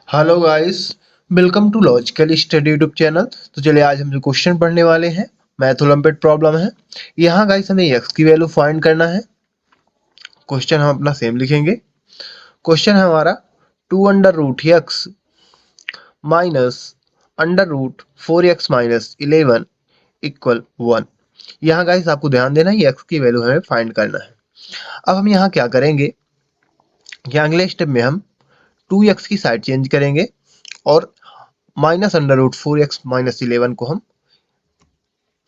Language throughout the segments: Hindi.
Hello guys, welcome to Logical Study YouTube channel. तो चलिए आज हम जो क्वेश्चन पढ़ने वाले हैं मैथ ओलंपियाड प्रॉब्लम है। यहाँ गाइस हमें x की वैल्यू फाइंड करना है। क्वेश्चन हम अपना सेम लिखेंगे। क्वेश्चन है हमारा 2√x माइनस √4x-11 इक्वल 1। यहाँ गाइस आपको ध्यान देना है x की वैल्यू हमें फाइंड करना है। अब हम यहाँ क्या करेंगे कि अगले स्टेप में हम 2x की साइड चेंज करेंगे और -√4x-11 को हम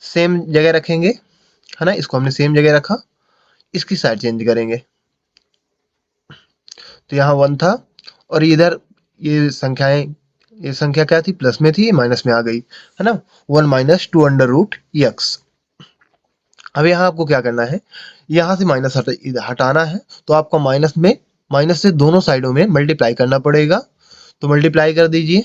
सेम जगह रखेंगे, है ना। इसको हमने सेम जगह रखा, इसकी साइड चेंज करेंगे। तो यहाँ 1 था और इधर ये संख्या क्या थी, प्लस में थी, ये माइनस में आ गई, है ना। 1 माइनस 2√x। अब यहाँ आपको क्या करना है, यहाँ से माइनस हटाना है। तो आपको माइनस से दोनों साइडों में मल्टीप्लाई करना पड़ेगा। तो मल्टीप्लाई कर दीजिए,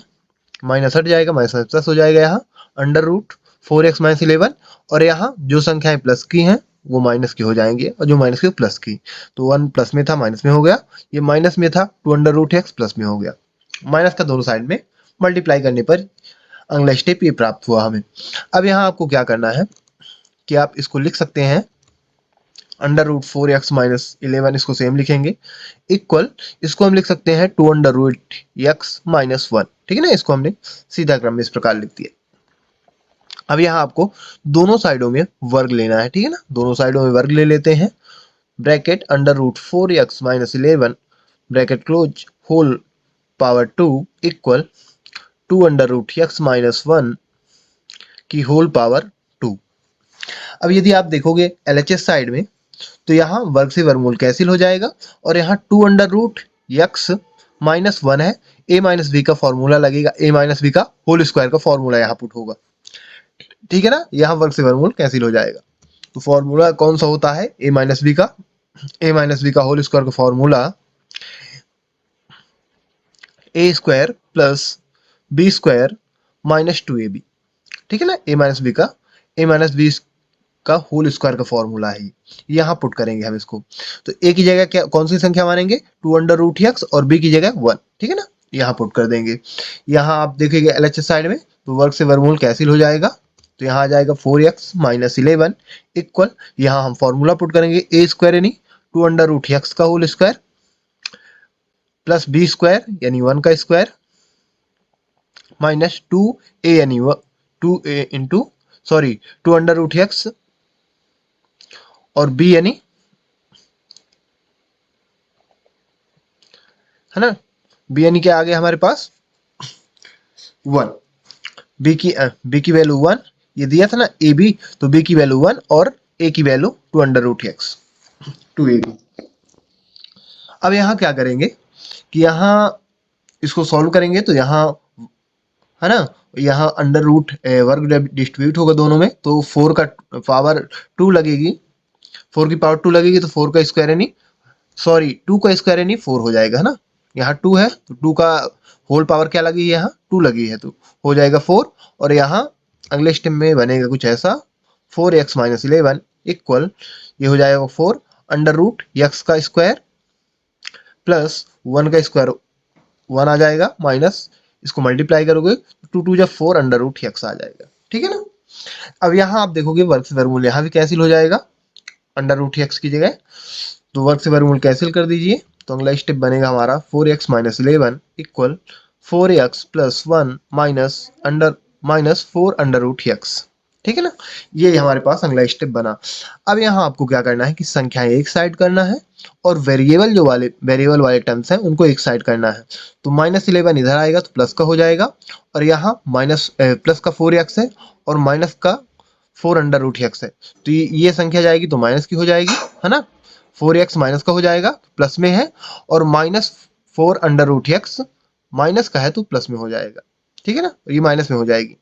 माइनस हट जाएगा, माइनस प्लस हो जाएगा। यहाँ √4x-11 और यहाँ जो संख्याएं प्लस की हैं वो माइनस की हो जाएंगी और जो माइनस की प्लस की। तो 1 प्लस में था माइनस में हो गया, ये माइनस में था 2√x प्लस में हो गया। माइनस का दोनों साइड में मल्टीप्लाई करने पर अगला स्टेप ये प्राप्त हुआ हमें। अब यहाँ आपको क्या करना है कि आप इसको लिख सकते हैं √4x-11, इसको सेम लिखेंगे, इक्वल इसको हम लिख सकते हैं 2√x-1। ठीक है ना, इसको हमने सीधा क्रम में इस प्रकार लिख दिया। अब यहाँ आपको दोनों साइडों में वर्ग लेना है, ठीक है ना। दोनों साइडों में वर्ग ले लेते हैं। Bracket √4x-11 bracket close whole power 2 equal 2√x-1 की होल पावर 2। अब यदि आप देखोगे LHS साइड में तो यहाँ वर्ग से वर्गमूल कैंसिल हो जाएगा और यहाँ 2√x-1 है। a-b का फॉर्मूला लगेगा, a-b का होल स्क्वायर का फॉर्मूला यहाँ पुट होगा, ठीक है ना। यहाँ वर्ग से वर्गमूल कैंसिल हो जाएगा। तो फॉर्मूला कौन सा होता है, a-b का होल स्क्वायर का formula a² plus b² minus 2ab, ठीक है ना। a-b का होल स्क्वायर का फॉर्मूला है, यहाँ पुट करेंगे हम इसको। तो a की जगह क्या कौन सी संख्या मानेंगे, 2√x और b की जगह 1, ठीक है ना। यहाँ पुट कर देंगे। यहाँ आप देखेंगे LHS साइड में तो वर्ग से वर्गमूल कैंसिल हो जाएगा। तो यहाँ आ जाएगा 4x-11 इक्वल, यहाँ हम फॉर्मूला पुट करेंगे a² यानी 2√x का होल स्क्वायर प्लस b² यानी 1 का स्क्वायर माइनस 2a यानी 2a इंटू 2√x और b यानी, है ना, b यानी क्या आ गया हमारे पास 1। b की वैल्यू 1 ये दिया था ना ab, तो b की वैल्यू 1 और a की वैल्यू 2√x 2ab। अब यहाँ क्या करेंगे कि यहाँ इसको सॉल्व करेंगे तो यहाँ, है ना, यहाँ अंडर रूट वर्ग डिस्ट्रीब्यूट होगा दोनों में, तो 4 का पावर 2 लगेगी, 4 की पावर 2 लगेगी तो 4 का स्क्वायर यानी 2 का स्क्वायर यानी 4 हो जाएगा, है ना। यहाँ 2 है तो 2 का होल पावर क्या लगी है, यहाँ 2 लगी है तो हो जाएगा 4। और यहाँ अगले स्टेप में बनेगा कुछ ऐसा 4x-11 इक्वल, ये हो जाएगा 4 अंडर रूट x का स्क्वायर प्लस 1 का स्क्वायर 1 आ जाएगा माइनस, इसको मल्टीप्लाई करोगे 2 जब 4 अंडर रूट x आ जाएगा, ठीक है ना। अब यहाँ आप देखोगे वर्ग से वर्गमूल यहाँ भी कैंसिल हो जाएगा अंडर रूट x की जगह, तो वर्ग से वर्गमूल कैंसिल कर दीजिए। तो अगला स्टेप बनेगा हमारा 4x-11 equal 4x plus 1 minus 4 under root x, ठीक है ना। ये हमारे पास अगला स्टेप बना। अब यहाँ आपको क्या करना है कि संख्याएं एक साइड करना है और वेरिएबल वाले टर्म्स हैं उनको एक साइड करना है। तो -11 इधर आएगा तो प्लस का हो जाएगा और यहाँ प्लस का 4x है और माइनस का 4 अंडर रूट x है, तो ये संख्या जाएगी तो माइनस की हो जाएगी, है ना। 4x माइनस का हो जाएगा प्लस में है और -4 अंडर रूट x माइनस का है तो प्लस में हो जाएगा, ठीक है ना, ये माइनस में हो जाएगी।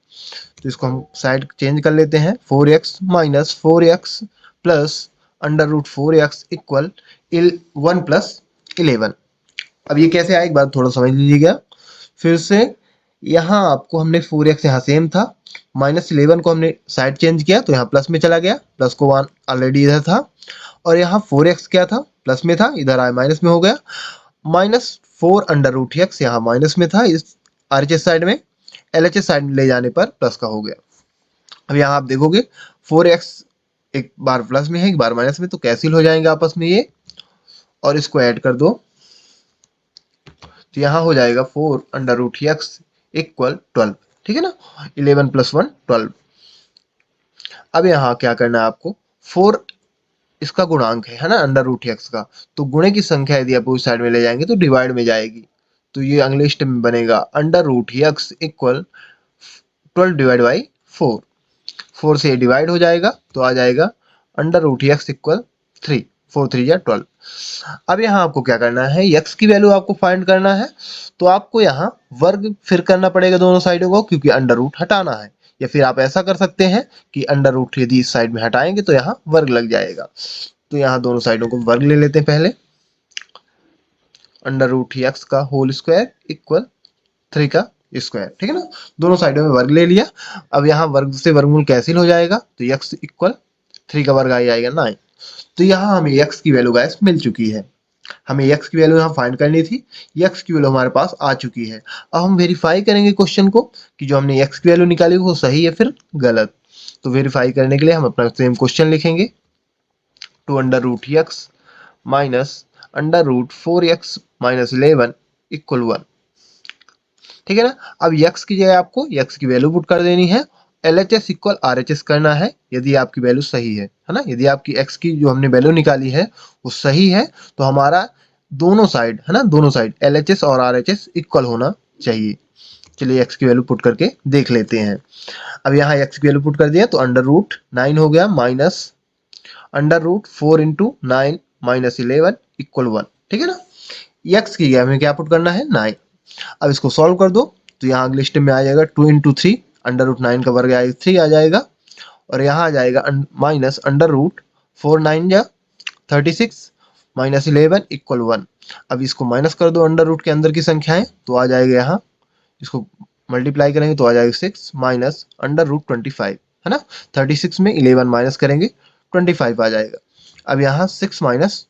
तो इसको हम साइड चेंज कर लेते हैं, 4x minus 4x plus under root 4x equal 1 plus 11। अब ये कैसे आया एक बार थोड़ा समझ लीजिएगा फिर से। यहाँ आपको हमने 4x यहाँ सेम था, -11 को हमने साइड चेंज किया तो यहाँ प्लस में चला गया, प्लस को 1 ऑलरेडी इधर था और यहाँ 4x क्या था प्लस में था, इधर आया माइनस में हो गया। 4 अंडर रूट एक्स यहाँ माइनस में था इस RHS साइड में, LHS साइड में ले जाने पर प्लस का हो गया। अब यहाँ आप देखोगे 4x एक बार प्लस में है एक बार माइनस में, तो कैंसिल हो जाएंगे आपस में ये, और इसको ऐड कर दो तो यहाँ हो जाएगा 4 अंडर रूट एक्स इक्वल 12, ठीक है ना, 11 + 1 12। अब यहाँ क्या करना है आपको, 4 इसका गुणांक है ना अंडर रूट एक्स का, तो गुणे की संख्या यदि आप उस साइड में ले जाएंगे तो डिवाइड में जाएगी, तो ये अगले स्टेप में बनेगा under root x equal 12 divide by 4, 4 से डिवाइड हो जाएगा तो आ जाएगा अंडर रूट एक्स इक्वल 3, 4 3 या 12। अब यहाँ आपको क्या करना है, x की वैल्यू आपको फाइंड करना है, तो आपको यहाँ वर्ग फिर करना पड़ेगा दोनों साइडों को, क्योंकि अंडर रूट हटाना है, या फिर आप ऐसा कर सकते हैं कि अंडर रूट यदि इस साइड में हटाएंगे तो यहाँ वर्ग लग जाएगा। तो यहाँ दोनों साइडों को वर्ग ले लेते हैं पहले, अंडर रूट एक्स का होल स्क्वायर इक्वल 3 का स्क्वायर, ठीक है ना, दोनों साइडों में वर्ग ले लिया। अब यहाँ वर्ग से वर्गमूल कैंसिल हो जाएगा, तो x इक्वल 3 का वर्ग आ जाएगा 9। तो यहाँ हमें x की वैल्यू गाइस मिल चुकी है, हमें x की वैल्यू यहाँ फाइंड करनी थी, x की वैल्यू हमारे पास आ चुकी है। अब हम वेरीफाई करेंगे क्वेश्चन को कि जो हमने x की वैल्यू निकाली वो सही है फिर गलत। तो वेरीफाई करने के लिए हम अपना सेम क्वेश्चन लिखेंगे, 2 under root x minus under root 4x minus 11 equal 1, ठीक है ना। अब x की जगह आपको x की वैल्यू पुट कर देनी है, LHS इक्वल RHS करना है यदि आपकी वैल्यू सही है ना, यदि आपकी x की जो हमने वैल्यू निकाली है वो सही है तो हमारा दोनों साइड है ना, दोनों साइड LHS और RHS इक्वल होना चाहिए। चलिए x की वैल्यू पुट करके देख लेते हैं। अब यहाँ x की वैल्यू पुट कर दिया तो अंडर रूट 9 हो गया minus under root 4 into 9 minus 11 equal 1, ठीक है ना। x की जगह हमें क्या पुट करना है 9। अब इसको सॉल्व कर दो तो यहाँ अगले स्टेप में आ जाएगा 2 इंटू 3 अंडर रूट 9 का वर्ग आएगा 3 आ जाएगा, और यहाँ आ जाएगा माइनस अंडर रूट 4 9 जा 36 माइनस 11 इक्वल 1। अब इसको माइनस कर दो अंडर रूट के अंदर की संख्याएं तो आ जाएगा यहाँ, इसको मल्टीप्लाई करेंगे तो आ जाएगा 6 माइनस अंडर रूट 25, है ना, 36 में 11 माइनस करेंगे 25 आ जाएगा। अब यहाँ 6 माइनस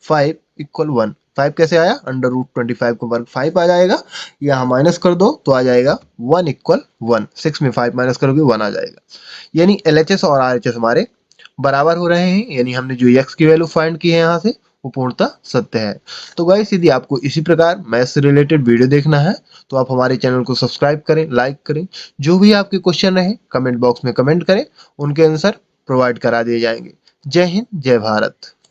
5 इक्वल 1, 5 कैसे आया, अंडर रूट 25 का वर्ग 5 आ जाएगा, यहाँ माइनस कर दो तो आ जाएगा 1 इक्वल 1, 6 में 5 माइनस करोगे 1 आ जाएगा। यानी LHS और RHS हमारे बराबर हो रहे हैं, यानी हमने जो x की वैल्यू फाइंड की है यहाँ से वो पूर्णतः सत्य है। तो गाइस यदि आपको इसी प्रकार मैथ से रिलेटेड वीडियो देखना है तो आप हमारे चैनल को सब्सक्राइब करें, लाइक करें, जो भी आपके क्वेश्चन रहे कमेंट बॉक्स में कमेंट करें, उनके आंसर प्रोवाइड करा दिए जाएंगे। जय हिंद, जय भारत।